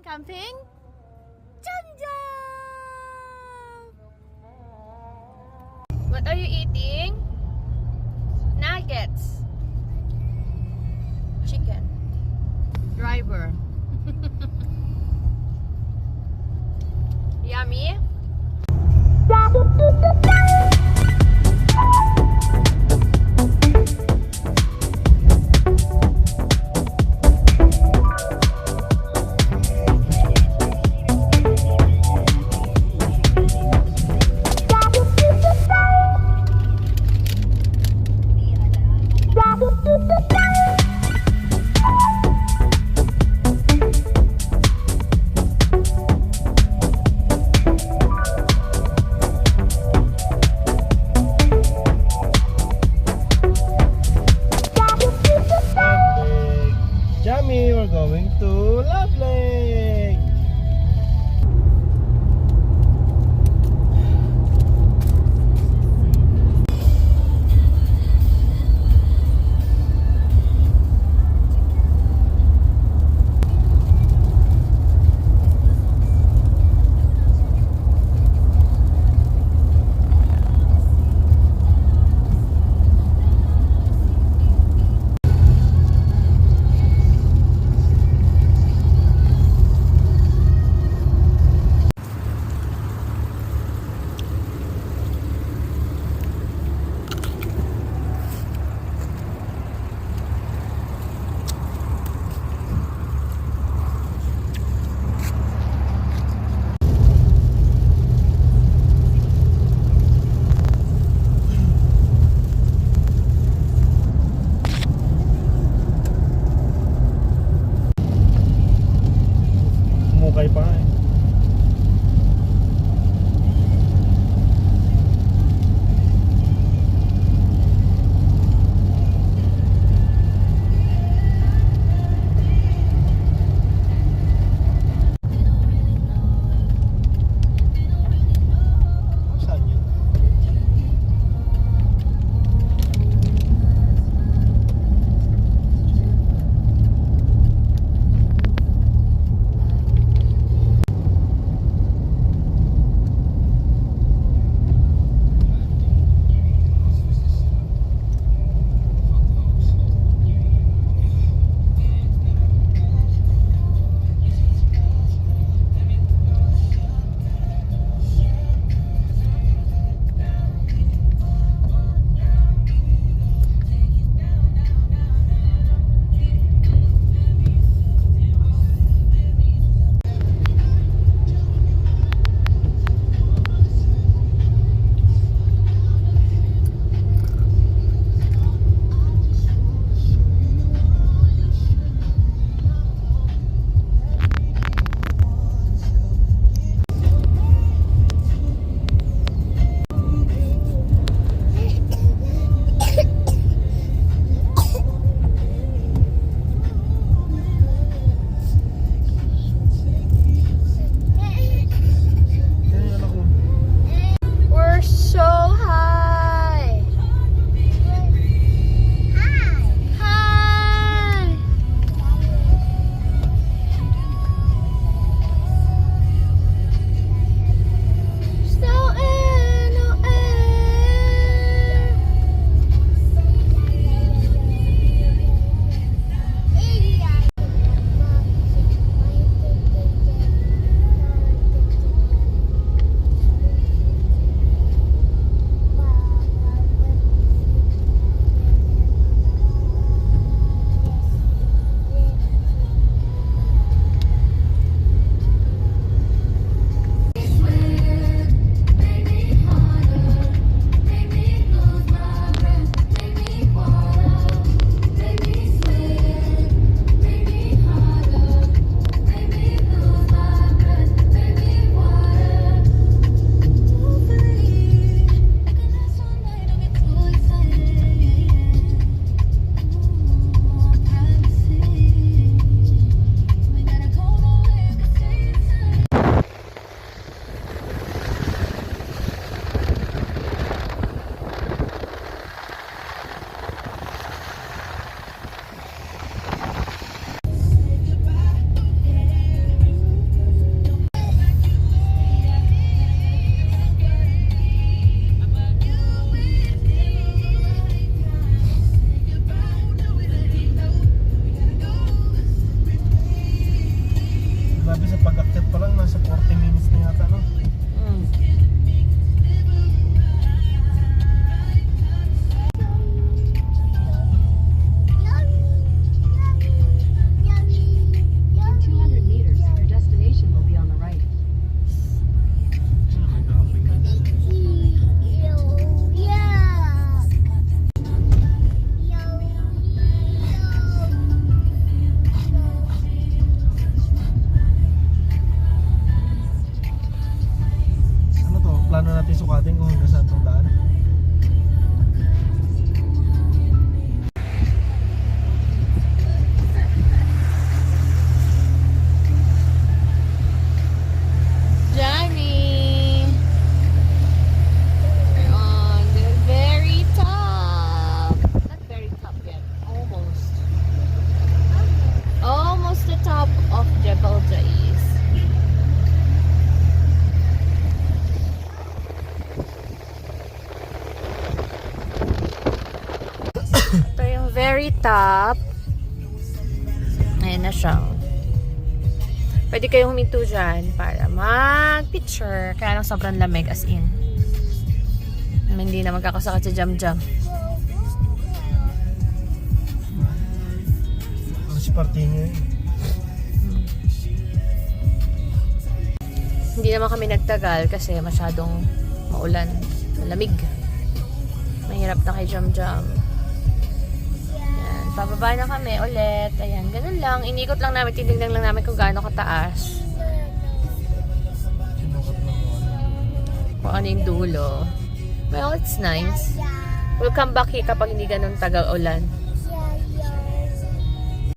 camping? What are you eating? Nuggets. Chicken. Driver. Yummy. cherry top. Ayan na siya. Pwede kayong huminto dyan para mag-picture. Kaya lang sobrang lamig as in. Hindi na magkakasakit sa jam-jam. Si Partinho eh. Hindi naman kami nagtagal kasi masyadong maulan. Malamig. Mahirap na kay jam-jam. Ayan. Pababa na kami ulit. Ayan. Ganun lang. Inikot lang namin. Tinignan lang namin kung gaano kataas. Sinukat lang ko ano. Kung ano yung dulo. Well, it's nice. We'll come back here kapag hindi ganun tagal ulan.